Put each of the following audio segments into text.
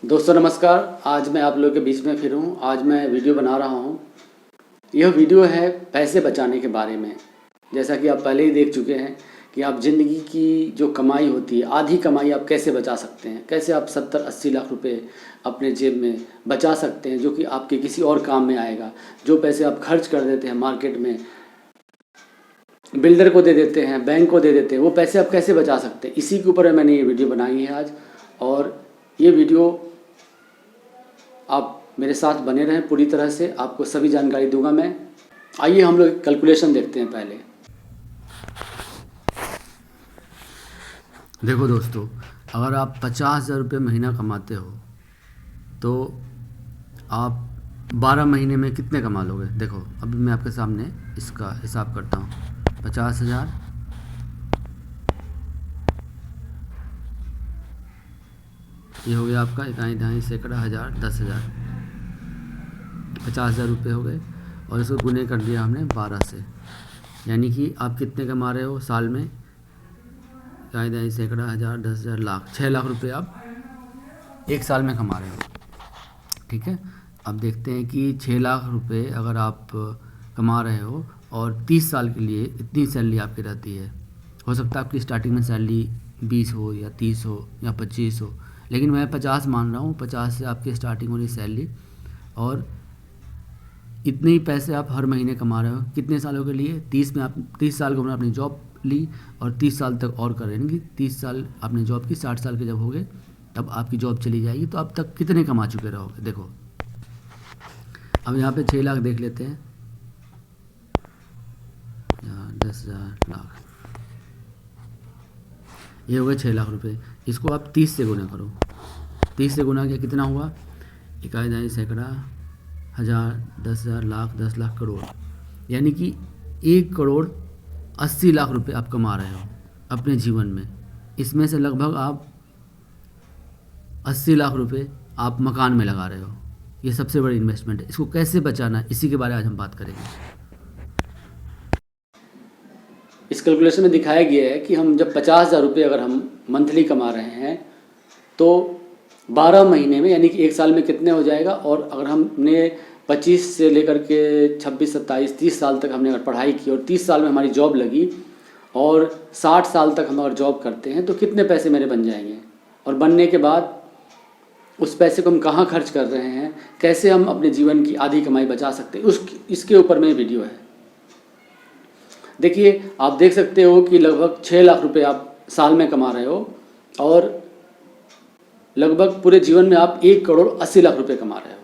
दोस्तों नमस्कार। आज मैं आप लोगों के बीच में फिर हूँ। आज मैं वीडियो बना रहा हूँ। यह वीडियो है पैसे बचाने के बारे में। जैसा कि आप पहले ही देख चुके हैं कि आप ज़िंदगी की जो कमाई होती है, आधी कमाई आप कैसे बचा सकते हैं, कैसे आप 70-80 लाख रुपए अपने जेब में बचा सकते हैं, जो कि आपके किसी और काम में आएगा। जो पैसे आप खर्च कर देते हैं मार्केट में, बिल्डर को दे देते हैं, बैंक को दे देते हैं, वो पैसे आप कैसे बचा सकते हैं, इसी के ऊपर मैंने ये वीडियो बनाई है आज। और ये वीडियो आप मेरे साथ बने रहें, पूरी तरह से आपको सभी जानकारी दूंगा मैं। आइए हम लोग कैलकुलेशन देखते हैं पहले। देखो दोस्तों, अगर आप 50,000 रुपये महीना कमाते हो तो आप 12 महीने में कितने कमा लोगे। देखो अभी मैं आपके सामने इसका हिसाब करता हूँ। 50,000 ये हो गया आपका इकाई, दहाई, सैकड़ा, हज़ार, 10,000। 50,000 रुपये हो गए और इसको गुने कर दिया हमने 12 से, यानी कि आप कितने कमा रहे हो साल में। इकाई, दहाई, सैकड़ा, हज़ार, 10,000, लाख, 6 लाख रुपये आप एक साल में कमा रहे हो। ठीक है, अब देखते हैं कि 6 लाख रुपये अगर आप कमा रहे हो और 30 साल के लिए इतनी सैलरी आपकी रहती है। हो सकता है आपकी स्टार्टिंग में सैलरी 20 हो या 30 हो या 25 हो, लेकिन मैं 50 मान रहा हूँ। 50 से आपकी स्टार्टिंग हो रही सैलरी और इतने ही पैसे आप हर महीने कमा रहे हो। कितने सालों के लिए? 30 में आप 30 साल को हमने अपनी जॉब ली और 30 साल तक और करेंगे। 30 साल आपने जॉब की, 60 साल के जब हो गए तब आपकी जॉब चली जाएगी, तो अब तक कितने कमा चुके रहोगे। देखो अब यहाँ पे 6 लाख देख लेते हैं, 10,000, लाख, ये हो गए 6 लाख रुपए। इसको आप 30 से गुना करो। 30 से गुना किया कितना हुआ? इकाई, दहाई, सैकड़ा, हज़ार, 10,000, लाख, 10 लाख, करोड़, यानी कि 1,80,00,000 रुपये आप कमा रहे हो अपने जीवन में। इसमें से लगभग आप 80 लाख रुपए आप मकान में लगा रहे हो। ये सबसे बड़ी इन्वेस्टमेंट है। इसको कैसे बचाना है, इसी के बारे में आज हम बात करेंगे। इस कैलकुलेशन में दिखाया गया है कि हम जब 50,000 रुपये अगर हम मंथली कमा रहे हैं तो 12 महीने में, यानी कि एक साल में कितने हो जाएगा। और अगर हमने 25 से लेकर के 26, 27, 30 साल तक हमने अगर पढ़ाई की और 30 साल में हमारी जॉब लगी और 60 साल तक हम अगर जॉब करते हैं तो कितने पैसे मेरे बन जाएंगे। और बनने के बाद उस पैसे को हम कहाँ खर्च कर रहे हैं, कैसे हम अपने जीवन की आधी कमाई बचा सकते हैं, इसके ऊपर में वीडियो है। देखिए आप देख सकते हो कि लगभग 6 लाख रुपए आप साल में कमा रहे हो और लगभग पूरे जीवन में आप 1,80,00,000 रुपए कमा रहे हो।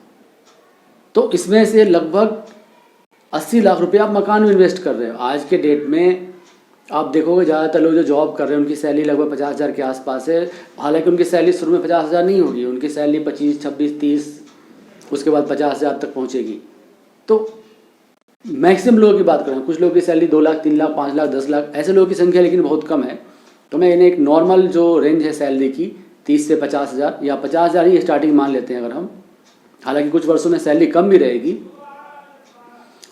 तो इसमें से लगभग 80 लाख रुपए आप मकान में इन्वेस्ट कर रहे हो। आज के डेट में आप देखोगे ज़्यादातर लोग जो जॉब कर रहे हैं उनकी सैलरी लगभग 50,000 के आसपास है। हालांकि उनकी सैलरी शुरू में 50,000 नहीं होगी, उनकी सैलरी 25, 26, 30, उसके बाद 50,000 तक पहुंचेगी। तो मैक्सिमम लोगों की बात करें, कुछ लोगों की सैलरी 2 लाख, 3 लाख, 5 लाख, 10 लाख, ऐसे लोगों की संख्या लेकिन बहुत कम है। तो मैं इन्हें एक नॉर्मल जो रेंज है सैलरी की 30 से 50,000 या 50,000 ही स्टार्टिंग मान लेते हैं अगर हम। हालांकि कुछ वर्षों में सैलरी कम भी रहेगी।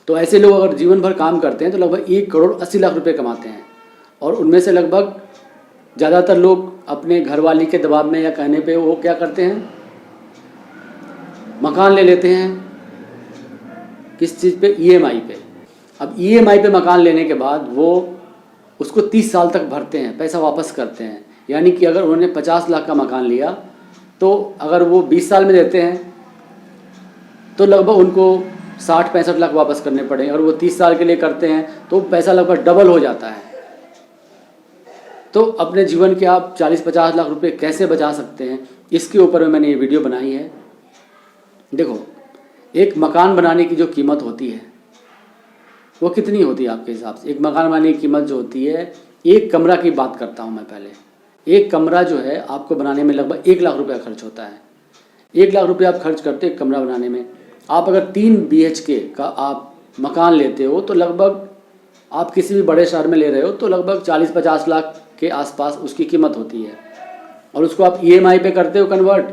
तो ऐसे लोग अगर जीवन भर काम करते हैं तो लगभग 1,80,00,000 रुपये कमाते हैं। और उनमें से लगभग ज़्यादातर लोग अपने घरवाली के दबाव में या कहने पे वो क्या करते हैं, मकान ले लेते हैं। किस चीज़ पे? ईएमआई पे। अब ईएमआई पे मकान लेने के बाद वो उसको 30 साल तक भरते हैं, पैसा वापस करते हैं। यानी कि अगर उन्होंने 50 लाख का मकान लिया तो अगर वो 20 साल में देते हैं तो लगभग उनको 60-65 लाख वापस करने पड़ेंगे। अगर वो 30 साल के लिए करते हैं तो पैसा लगभग डबल हो जाता है। तो अपने जीवन के आप 40-50 लाख रुपए कैसे बचा सकते हैं, इसके ऊपर मैंने ये वीडियो बनाई है। देखो एक मकान बनाने की जो कीमत होती है वो कितनी होती है आपके हिसाब से? एक मकान बनाने की कीमत जो होती है, एक कमरा की बात करता हूँ मैं पहले। एक कमरा जो है आपको बनाने में लगभग 1 लाख रुपया खर्च होता है। 1 लाख रुपये आप खर्च करते हैं एक कमरा बनाने में। आप अगर 3 BHK का आप मकान लेते हो तो लगभग आप किसी भी बड़े शहर में ले रहे हो तो लगभग 40-50 लाख के आसपास उसकी कीमत होती है। और उसको आप ईएमआई पे करते हो कन्वर्ट,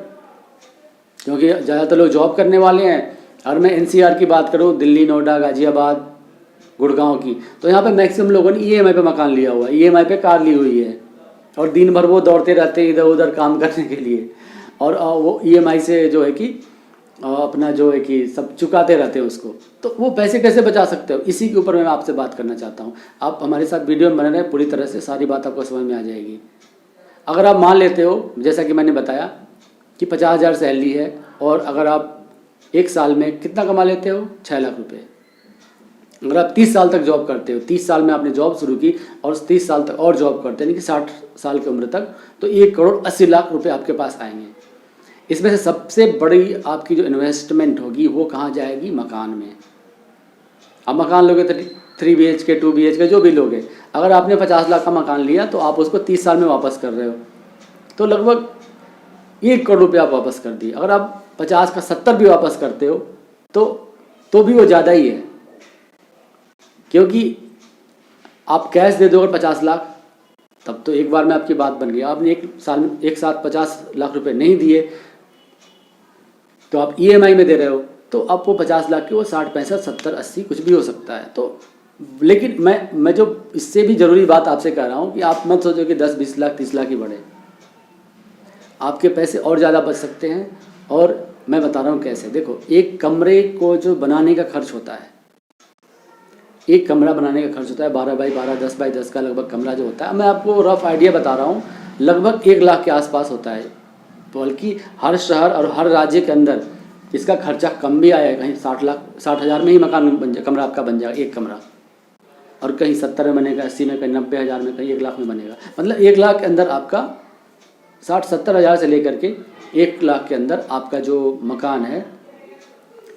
क्योंकि ज़्यादातर लोग जॉब करने वाले हैं। और मैं एनसीआर की बात करूँ, दिल्ली, नोएडा, गाजियाबाद, गुड़गांव की, तो यहाँ पे मैक्सिमम लोगों ने ईएमआई पे मकान लिया हुआ है, ईएमआई पे कार ली हुई है और दिन भर वो दौड़ते रहते हैं इधर उधर काम करने के लिए। और वो ईएमआई से जो है कि अपना जो है कि सब चुकाते रहते हैं उसको, तो वो पैसे कैसे बचा सकते हो, इसी के ऊपर मैं आपसे बात करना चाहता हूँ। आप हमारे साथ वीडियो में बने रहें, पूरी तरह से सारी बात आपको समझ में आ जाएगी। अगर आप मान लेते हो जैसा कि मैंने बताया कि 50,000 सैलरी है, और अगर आप एक साल में कितना कमा लेते हो, 6 लाख रुपये। अगर आप 30 साल तक जॉब करते हो, 30 साल में आपने जॉब शुरू की और 30 साल तक और जॉब करते हैं, यानी कि 60 साल की उम्र तक, तो 1,80,00,000 रुपये आपके पास आएंगे। इसमें से सबसे बड़ी आपकी जो इन्वेस्टमेंट होगी वो कहाँ जाएगी, मकान में। अब मकान लोगे तो 3 BHK 2 BHK जो भी लोगे, अगर आपने 50 लाख का मकान लिया तो आप उसको 30 साल में वापस कर रहे हो, तो लगभग 1 करोड़ रुपये आप वापस कर दिए। अगर आप 50 का 70 भी वापस करते हो तो भी वो ज़्यादा ही है, क्योंकि आप कैश दे दोगे 50 लाख, तब तो एक बार में आपकी बात बन गई। आपने एक साथ 50 लाख रुपए नहीं दिए, तो आप ईएमआई में दे रहे हो, तो अब वो 50 लाख के वो 60 65 70 80 कुछ भी हो सकता है। तो लेकिन मैं जो इससे भी ज़रूरी बात आपसे कह रहा हूँ कि आप मत सोचो कि 10 20 लाख 30 लाख ही बढ़े, आपके पैसे और ज़्यादा बच सकते हैं। और मैं बता रहा हूँ कैसे। देखो, एक कमरे को जो बनाने का खर्च होता है, एक कमरा बनाने का खर्च होता है 12 बाई 12 10 बाई 10 का लगभग कमरा जो होता है, मैं आपको रफ आइडिया बता रहा हूँ, लगभग 1 लाख के आसपास होता है। बल्कि हर शहर और हर राज्य के अंदर इसका खर्चा कम भी आएगा, कहीं 60,000 में ही मकान बन जाए, कमरा आपका बन जाएगा एक कमरा, और कहीं 70 में बनेगा, 80 में, कहीं 90,000 में, कहीं 1 लाख में बनेगा। मतलब 1 लाख के अंदर आपका 60-70 हज़ार से लेकर के 1 लाख के अंदर आपका जो मकान है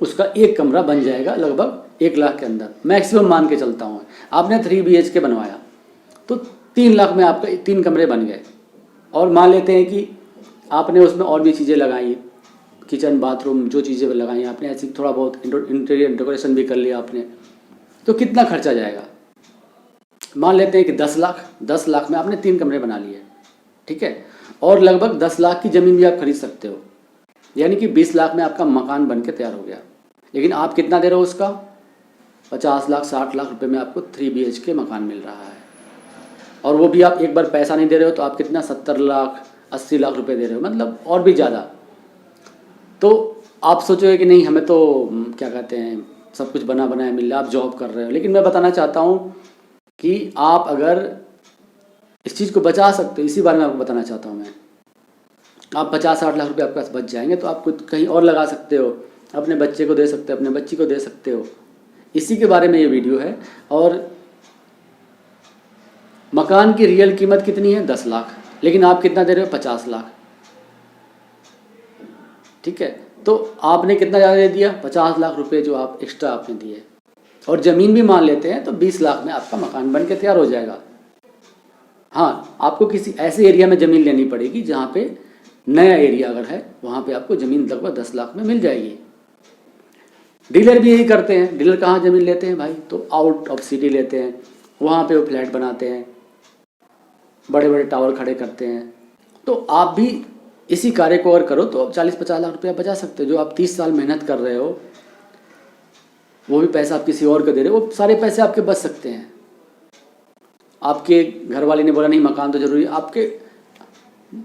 उसका एक कमरा बन जाएगा लगभग 1 लाख के अंदर, मैक्सिमम मान के चलता हूँ। आपने 3 BHK बनवाया तो 3 लाख में आपका 3 कमरे बन गए। और मान लेते हैं कि आपने उसमें और भी चीज़ें लगाई, किचन बाथरूम जो चीज़ें लगाई आपने, ऐसी थोड़ा बहुत इंटीरियर डेकोरेशन भी कर लिया आपने, तो कितना खर्चा जाएगा। मान लेते हैं कि 10 लाख में आपने 3 कमरे बना लिए, ठीक है, और लगभग 10 लाख की ज़मीन भी आप खरीद सकते हो, यानी कि 20 लाख में आपका मकान बन के तैयार हो गया। लेकिन आप कितना दे रहे हो उसका, 50 लाख 60 लाख रुपए में आपको 3 BHK मकान मिल रहा है, और वो भी आप एक बार पैसा नहीं दे रहे हो, तो आप कितना 70 लाख 80 लाख रुपए दे रहे हो, मतलब और भी ज़्यादा। तो आप सोचोगे कि नहीं, हमें तो क्या कहते हैं सब कुछ बना बनाया मिल रहा है, आप जॉब कर रहे हो। लेकिन मैं बताना चाहता हूँ कि आप अगर इस चीज़ को बचा सकते हो, इसी बारे में आपको बताना चाहता हूँ मैं। आप 50-60 लाख रुपए आपके पास बच जाएंगे, तो आप कुछ कहीं और लगा सकते हो, अपने बच्चे को दे सकते हो, अपने बच्ची को दे सकते हो। इसी के बारे में ये वीडियो है। और मकान की रियल कीमत कितनी है, 10 लाख, लेकिन आप कितना दे रहे हो, 50 लाख, ठीक है। तो आपने कितना ज़्यादा दे दिया, 50 लाख रुपए जो आप एक्स्ट्रा आपने दिए। और ज़मीन भी मान लेते हैं तो 20 लाख में आपका मकान बन के तैयार हो जाएगा। हाँ, आपको किसी ऐसे एरिया में ज़मीन लेनी पड़ेगी जहाँ पे नया एरिया अगर है, वहाँ पे आपको ज़मीन लगभग 10 लाख में मिल जाएगी। डीलर भी यही करते हैं। डीलर कहाँ ज़मीन लेते हैं भाई, तो आउट ऑफ सिटी लेते हैं, वहाँ पे वो फ्लैट बनाते हैं, बड़े बड़े टावर खड़े करते हैं। तो आप भी इसी कार्य को अगर करो तो 40-50 लाख रुपया बचा सकते हो। जो आप 30 साल मेहनत कर रहे हो, वो भी पैसा आप किसी और को दे रहे हो, वो सारे पैसे आपके बच सकते हैं। आपके घर वाले ने बोला नहीं मकान तो ज़रूरी है, आपके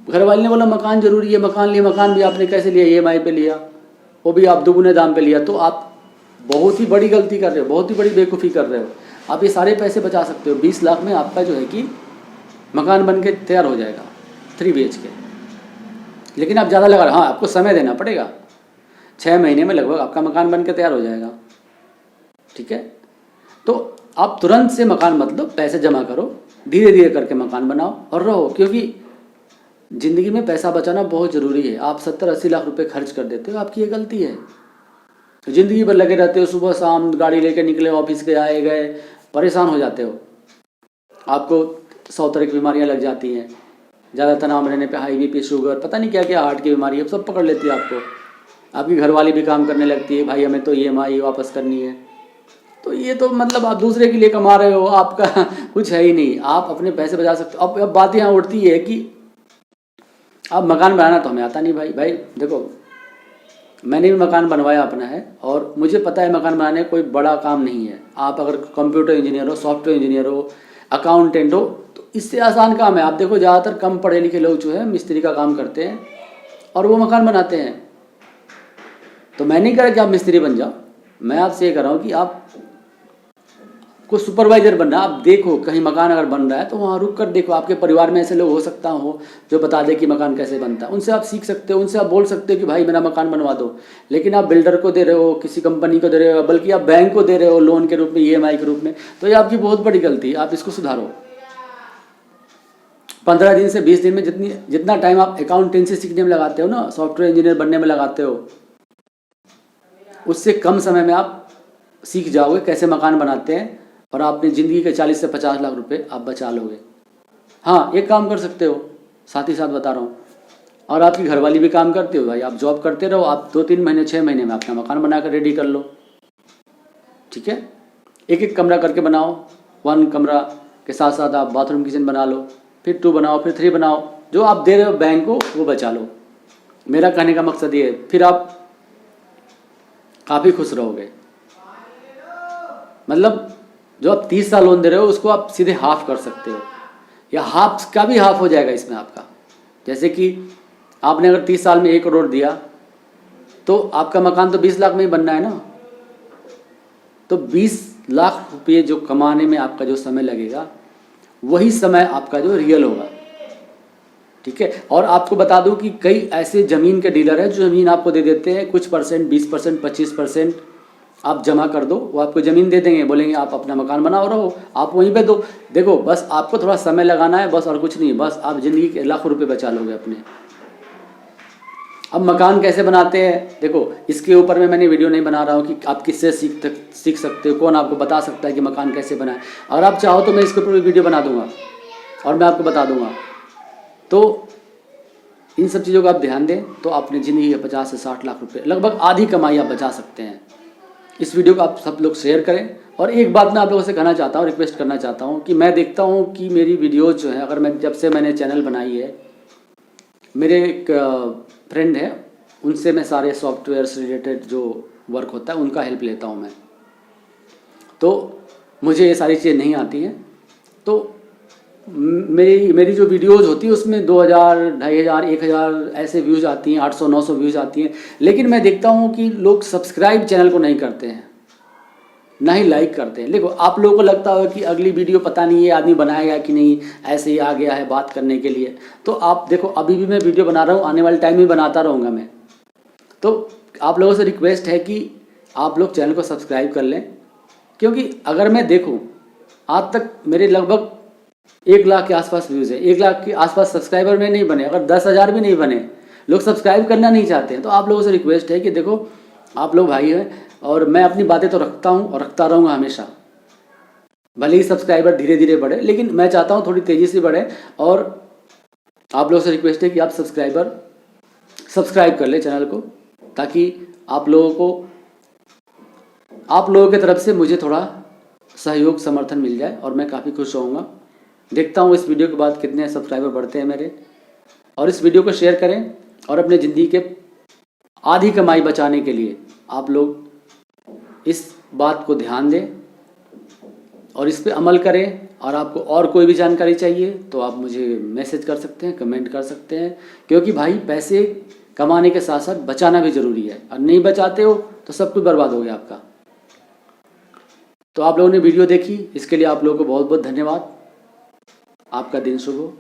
घर वाले ने बोला मकान ज़रूरी है, मकान लिया, मकान भी आपने कैसे लिया, EMI पे लिया, वो भी आप दुगुने दाम पे लिया, तो आप बहुत ही बड़ी गलती कर रहे हो, बहुत ही बड़ी बेवकूफ़ी कर रहे हो। आप ये सारे पैसे बचा सकते हो। 20 लाख में आपका जो है कि मकान बन के तैयार हो जाएगा 3 BHK। लेकिन आप ज़्यादा लगा रहे, हाँ आपको समय देना पड़ेगा, 6 महीने में लगभग आपका मकान बन के तैयार हो जाएगा, ठीक है। तो आप तुरंत से मकान मत लो, पैसे जमा करो, धीरे धीरे करके मकान बनाओ और रहो, क्योंकि ज़िंदगी में पैसा बचाना बहुत ज़रूरी है। आप 70-80 लाख रुपए खर्च कर देते हो, आपकी ये गलती है। ज़िंदगी भर लगे रहते हो, सुबह शाम गाड़ी लेके निकले, ऑफिस के आए गए, परेशान हो जाते हो, आपको 100 तरह की बीमारियाँ लग जाती हैं। ज़्यादा तनाव रहने पे हाई BP, शुगर, पता नहीं क्या क्या हार्ट की बीमारी है, सब पकड़ लेती है आपको। आपकी घरवाली भी काम करने लगती है, भाई हमें तो EMI वापस करनी है। तो ये तो मतलब आप दूसरे के लिए कमा रहे हो, आपका कुछ है ही नहीं, आप अपने पैसे बचा सकते हो। अब बात यहाँ उठती है कि अब मकान बनाना तो हमें आता नहीं भाई देखो, मैंने भी मकान बनवाया अपना है, और मुझे पता है मकान बनाने कोई बड़ा काम नहीं है। आप अगर कंप्यूटर इंजीनियर हो, सॉफ्टवेयर इंजीनियर हो, अकाउंटेंट हो, तो इससे आसान काम है। आप देखो ज़्यादातर कम पढ़े लिखे लोग जो है मिस्त्री का काम करते हैं, और वो मकान बनाते हैं। तो मैं नहीं कह रहा कि आप मिस्त्री बन जाओ, मैं आपसे ये कह रहा हूँ कि आप को सुपरवाइजर बनना, आप देखो कहीं मकान अगर बन रहा है तो वहाँ रुक कर देखो। आपके परिवार में ऐसे लोग हो सकता हो जो बता दे कि मकान कैसे बनता है, उनसे आप सीख सकते हो, उनसे आप बोल सकते हो कि भाई मेरा मकान बनवा दो। लेकिन आप बिल्डर को दे रहे हो, किसी कंपनी को दे रहे हो, बल्कि आप बैंक को दे रहे हो लोन के रूप में, EMI के रूप में, तो ये आपकी बहुत बड़ी गलती है। आप इसको सुधारो। 15 दिन से 20 दिन में जितना टाइम आप अकाउंटेंसी सीखने में लगाते हो ना, सॉफ्टवेयर इंजीनियर बनने में लगाते हो, उससे कम समय में आप सीख जाओगे कैसे मकान बनाते हैं, और आपने ज़िंदगी के 40 से 50 लाख रुपए आप बचा लोगे। हाँ, एक काम कर सकते हो, साथ ही साथ बता रहा हूँ, और आपकी घरवाली भी काम करती हो भाई, आप जॉब करते रहो, आप 2-3 महीने 6 महीने में अपना मकान बनाकर रेडी कर लो। ठीक है, एक एक कमरा करके बनाओ। 1 कमरा के साथ साथ आप बाथरूम किचन बना लो, फिर 2 बनाओ, फिर 3 बनाओ। जो आप दे रहे हो बैंक को वो बचा लो। मेरा कहने का मकसद ये है, फिर आप काफ़ी खुश रहोगे। मतलब जो आप 30 साल लोन दे रहे हो उसको आप सीधे हाफ कर सकते हो, या हाफ का भी हाफ हो जाएगा इसमें आपका। जैसे कि आपने अगर 30 साल में 1 करोड़ दिया तो आपका मकान तो 20 लाख में ही बनना है ना। तो 20 लाख रुपये जो कमाने में आपका जो समय लगेगा वही समय आपका जो रियल होगा। ठीक है, और आपको बता दूं कि कई ऐसे ज़मीन के डीलर हैं जो ज़मीन आपको दे देते हैं, कुछ परसेंट 20%, 25% आप जमा कर दो, वो आपको ज़मीन दे देंगे, बोलेंगे आप अपना मकान बनाओ रहो, आप वहीं पे दो। देखो बस आपको थोड़ा समय लगाना है, बस, और कुछ नहीं। बस आप ज़िंदगी के लाखों रुपए बचा लोगे अपने। अब मकान कैसे बनाते हैं, देखो इसके ऊपर में मैंने वीडियो नहीं बना रहा हूँ कि आप किससे सीख सकते हो, कौन आपको बता सकता है कि मकान कैसे बनाए। अगर आप चाहो तो मैं इसके ऊपर वीडियो बना दूँगा और मैं आपको बता दूँगा। तो इन सब चीज़ों का आप ध्यान दें तो अपनी ज़िंदगी के 50 से 60 लाख रुपए, लगभग आधी कमाई आप बचा सकते हैं। इस वीडियो को आप सब लोग शेयर करें। और एक बात मैं आप लोगों से कहना चाहता हूँ, रिक्वेस्ट करना चाहता हूँ कि मैं देखता हूँ कि मेरी वीडियोज़ जो है, अगर मैं जब से मैंने चैनल बनाई है, मेरे एक फ्रेंड है, उनसे मैं सारे सॉफ्टवेयर से रिलेटेड जो वर्क होता है उनका हेल्प लेता हूँ मैं। तो मुझे ये सारी चीज़ें नहीं आती हैं। तो मेरी जो वीडियोज़ होती है उसमें 2000, 2500, 1000 ऐसे व्यूज़ आती हैं, 800, 900 व्यूज़ आती हैं। लेकिन मैं देखता हूँ कि लोग सब्सक्राइब चैनल को नहीं करते हैं, ना ही लाइक करते हैं। देखो आप लोगों को लगता होगा कि अगली वीडियो पता नहीं ये आदमी बनाएगा कि नहीं, ऐसे ही आ गया है बात करने के लिए। तो आप देखो अभी भी मैं वीडियो बना रहा हूँ, आने वाले टाइम में बनाता रहूँगा मैं। तो आप लोगों से रिक्वेस्ट है कि आप लोग चैनल को सब्सक्राइब कर लें, क्योंकि अगर मैं देखूँ आज तक मेरे लगभग 1 लाख के आसपास व्यूज़ है, 1 लाख के आसपास सब्सक्राइबर में नहीं बने, अगर 10,000 भी नहीं बने, लोग सब्सक्राइब करना नहीं चाहते हैं। तो आप लोगों से रिक्वेस्ट है कि देखो आप लोग भाई हैं, और मैं अपनी बातें तो रखता हूँ और रखता रहूँगा हमेशा। भले ही सब्सक्राइबर धीरे धीरे बढ़े, लेकिन मैं चाहता हूँ थोड़ी तेज़ी से बढ़े। और आप लोगों से रिक्वेस्ट है कि आप सब्सक्राइब कर ले चैनल को, ताकि आप लोगों की तरफ से मुझे थोड़ा सहयोग समर्थन मिल जाए और मैं काफ़ी खुश रहूँगा। देखता हूँ इस वीडियो के बाद कितने सब्सक्राइबर बढ़ते हैं मेरे। और इस वीडियो को शेयर करें, और अपने ज़िंदगी के आधी कमाई बचाने के लिए आप लोग इस बात को ध्यान दें और इस पे अमल करें। और आपको और कोई भी जानकारी चाहिए तो आप मुझे मैसेज कर सकते हैं, कमेंट कर सकते हैं, क्योंकि भाई पैसे कमाने के साथ साथ बचाना भी ज़रूरी है। और नहीं बचाते हो तो सब कुछ बर्बाद हो गया आपका। तो आप लोगों ने वीडियो देखी, इसके लिए आप लोगों को बहुत बहुत धन्यवाद। आपका दिन शुभ हो।